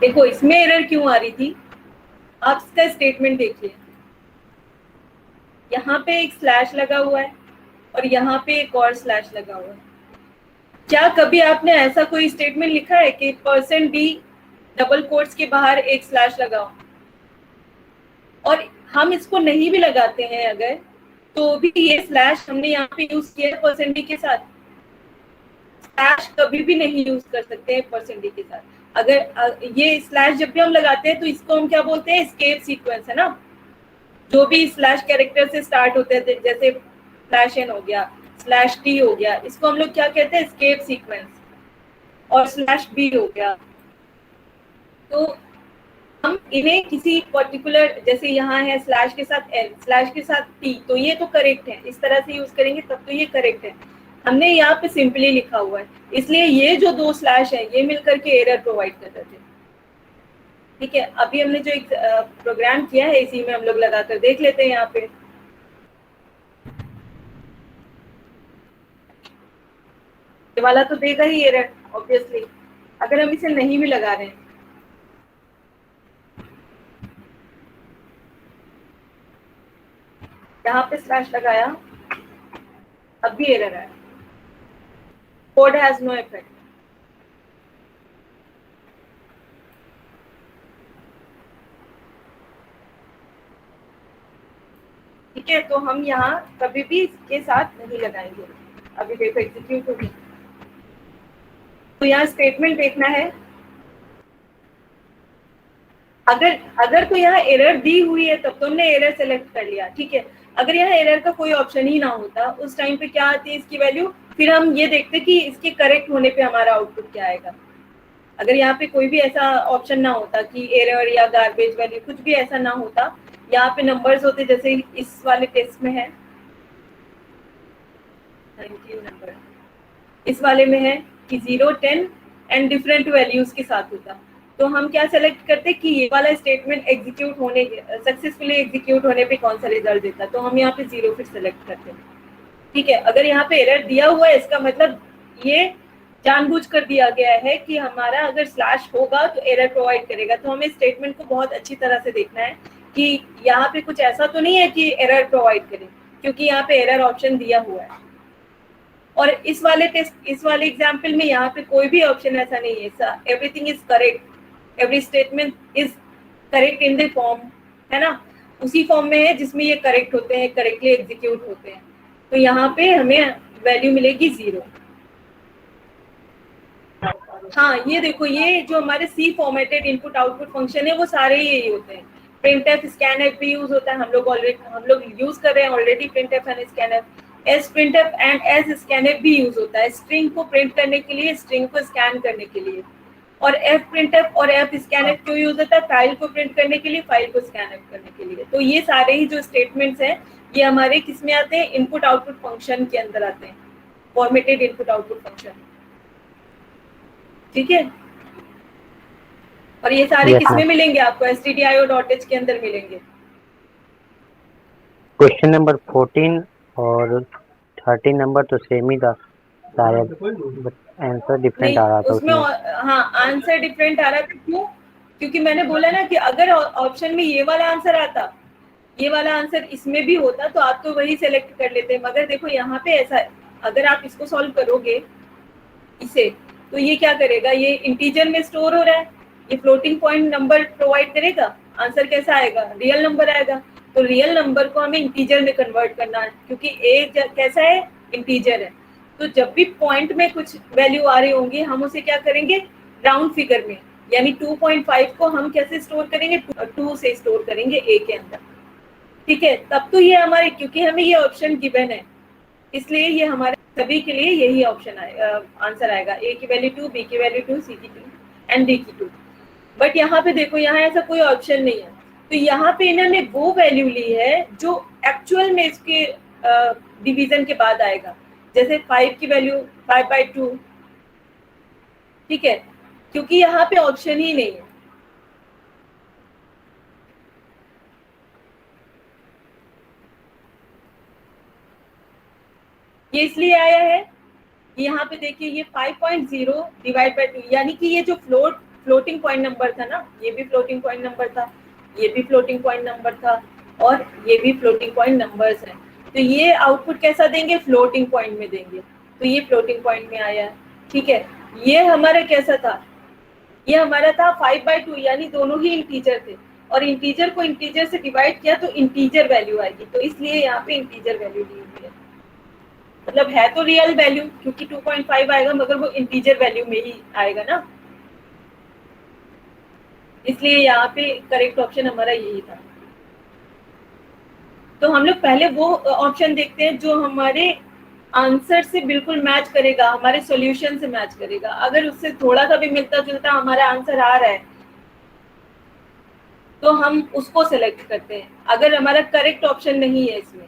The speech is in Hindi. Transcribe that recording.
देखो इसमें एरर क्यों आ रही थी, आप इसका स्टेटमेंट देखिए, यहाँ पे एक स्लैश लगा हुआ है और यहाँ पे एक और स्लैश लगा हुआ है। क्या कभी आपने ऐसा कोई स्टेटमेंट लिखा है कि %d डबल कोट्स के बाहर एक स्लैश लगाओ? और हम इसको नहीं भी लगाते हैं अगर, तो भी ये स्लैश हमने यहाँ पे यूज किया है %d के साथ। स्लैश कभी भी नहीं यूज कर सकते हैं %d के साथ। अगर ये स्लैश जब भी हम लगाते हैं तो इसको हम क्या बोलते हैं, एस्केप सीक्वेंस, है ना। जो भी स्लैश कैरेक्टर से स्टार्ट होते हैं, जैसे स्लैश एन हो गया, स्लैश टी हो गया, इसको हम लोग क्या कहते हैं, एस्केप सीक्वेंस। और स्लैश बी हो गया, तो हम इन्हें किसी पर्टिकुलर, जैसे यहाँ है स्लैश के साथ एन, स्लैश के साथ टी, तो ये तो करेक्ट है, इस तरह से यूज करेंगे तब तो ये करेक्ट है। हमने यहाँ पे सिंपली लिखा हुआ है, इसलिए ये जो दो स्लैश है ये मिलकर के एरर प्रोवाइड कर रहे थे। ठीक है, अभी हमने जो एक प्रोग्राम किया है इसी में हम लोग लगाकर देख लेते हैं। यहाँ पे ये वाला तो देगा ही एरर ऑब्वियसली, अगर हम इसे नहीं भी लगा रहे हैं। यहाँ पे स्लैश लगाया, अब भी एरर है, कोड हैज नो इफेक्ट। ठीक है, तो हम यहाँ कभी भी इसके साथ नहीं लगाएंगे। अभी देखो एग्जीक्यूट होगी, तो यहाँ स्टेटमेंट देखना है। अगर तो यहाँ एरर दी हुई है तब तो हमने एरर सेलेक्ट कर लिया, ठीक है। अगर यहाँ एरर का कोई ऑप्शन ही ना होता, उस टाइम पे क्या आती है इसकी वैल्यू, फिर हम ये देखते कि इसके करेक्ट होने पे हमारा आउटपुट क्या आएगा। अगर यहाँ पे कोई भी ऐसा ऑप्शन ना होता कि एरर या गार्बेज वैल्यू, कुछ भी ऐसा ना होता, यहाँ पे नंबर्स होते जैसे इस वाले टेस्ट में है, नंबर इस वाले में है कि 0, 10 एंड डिफरेंट वैल्यूज के साथ होता, तो हम क्या सेलेक्ट करते कि ये वाला स्टेटमेंट एग्जीक्यूट होने, सक्सेसफुली एग्जीक्यूट होने पे कौन सा रिजल्ट देता, तो हम यहाँ पे 0 फिर सेलेक्ट करते हैं। ठीक है, अगर यहाँ पे एरर दिया हुआ है इसका मतलब ये जानबूझ कर दिया गया है कि हमारा अगर स्लैश होगा तो एरर प्रोवाइड करेगा। तो हमें स्टेटमेंट को बहुत अच्छी तरह से देखना है कि यहाँ पे कुछ ऐसा तो नहीं है कि एरर प्रोवाइड करे, क्योंकि यहाँ पे एरर ऑप्शन दिया हुआ है। और इस वाले एग्जाम्पल में यहाँ पे कोई भी ऑप्शन ऐसा नहीं है, everything is correct, every statement is correct in the form, है ना, उसी फॉर्म में है जिसमें ये करेक्ट होते हैं, करेक्टली एग्जीक्यूट होते हैं। तो यहाँ पे हमें वैल्यू मिलेगी 0। हाँ, ये देखो, ये जो हमारे सी फॉर्मेटेड इनपुट आउटपुट फंक्शन है वो सारे यही होते हैं। प्रिंटफ, स्कैनफ भी यूज होता है, हम लोग यूज कर रहे हैं already printf and scanf. S printf and S scanf भी यूज होता है, स्ट्रिंग को प्रिंट करने के लिए, स्ट्रिंग को स्कैन करने के लिए। और एफ प्रिंटफ और एफ स्कैनफ क्यों यूज होता है, फाइल को प्रिंट करने के लिए, फाइल को स्कैनफ करने के लिए। तो ये सारे ही जो स्टेटमेंट्स हैं ये हमारे किस में आते हैं, इनपुट आउटपुट फंक्शन के अंदर आते हैं, फॉर्मेटेड इनपुट आउटपुट फंक्शन। ठीक है, और ये सारे किसमें मिलेंगे आपको, stdio.h के अंदर मिलेंगे। क्वेश्चन नंबर 14 और 13 नंबर तो सेम ही था शायद, बट आंसर डिफरेंट आ रहा था उसमें। हाँ, आंसर डिफरेंट आ रहा था, क्यों? क्योंकि मैंने बोला ना कि अगर ऑप्शन में ये वाला आंसर आता, ये वाला आंसर इसमें भी होता तो आप तो वही सेलेक्ट कर लेते। मगर देखो यहाँ पे ऐसा है, अगर आप इसको सॉल्व करोगे इसे, तो ये क्या करेगा, ये इंटीजर में स्टोर हो रहा है, ये फ्लोटिंग पॉइंट नंबर प्रोवाइड करेगा, आंसर कैसा आएगा, रियल नंबर आएगा। तो रियल नंबर को हमें इंटीजर में कन्वर्ट करना है, क्योंकि ए कैसा है, इंटीजर है। तो जब भी पॉइंट में कुछ वैल्यू आ रही होंगी हम उसे क्या करेंगे, राउंड फिगर में, यानी 2.5 को हम कैसे स्टोर करेंगे, 2 से स्टोर करेंगे ए के अंदर। ठीक है, तब तो ये हमारे, क्योंकि हमें ये ऑप्शन गिवन है, इसलिए ये हमारे सभी के लिए यही ऑप्शन आंसर आएगा, ए की वैल्यू 2, बी की वैल्यू 2, सी की 2 एंड डी की 2। बट यहाँ पे देखो, यहाँ ऐसा कोई ऑप्शन नहीं है, तो यहाँ पे इन्होंने वो वैल्यू ली है जो एक्चुअल में इसके डिवीजन के बाद आएगा। जैसे 5 की वैल्यू 5/2, ठीक है, क्योंकि यहाँ पे ऑप्शन ही नहीं है। ये इसलिए आया है, यहाँ पे देखिए, ये 5.0 डिवाइड बाय 2, यानी कि ये जो फ्लोट फ्लोटिंग पॉइंट नंबर था ना, ये भी फ्लोटिंग पॉइंट नंबर था, ये भी फ्लोटिंग पॉइंट नंबर था, और ये भी फ्लोटिंग पॉइंट नंबर्स हैं। तो ये आउटपुट कैसा देंगे, फ्लोटिंग पॉइंट में देंगे, तो ये फ्लोटिंग पॉइंट में आया है। ठीक है, ये हमारा कैसा था, ये हमारा था 5/2, यानी दोनों ही इंटीजर थे, और इंटीजर को इंटीजर से डिवाइड किया तो इंटीजर वैल्यू आएगी, तो इसलिए यहाँ पे इंटीजर वैल्यू ली हुई है। मतलब है तो रियल वैल्यू, क्योंकि 2.5 आएगा, मगर वो इंटीजर वैल्यू में ही आएगा ना, इसलिए यहाँ पे करेक्ट ऑप्शन हमारा यही था। तो हम लोग पहले वो ऑप्शन देखते हैं जो हमारे आंसर से बिल्कुल मैच करेगा, हमारे सॉल्यूशन से मैच करेगा। अगर उससे थोड़ा सा भी मिलता जुलता हमारा आंसर आ रहा है तो हम उसको सेलेक्ट करते हैं, अगर हमारा करेक्ट ऑप्शन नहीं है इसमें।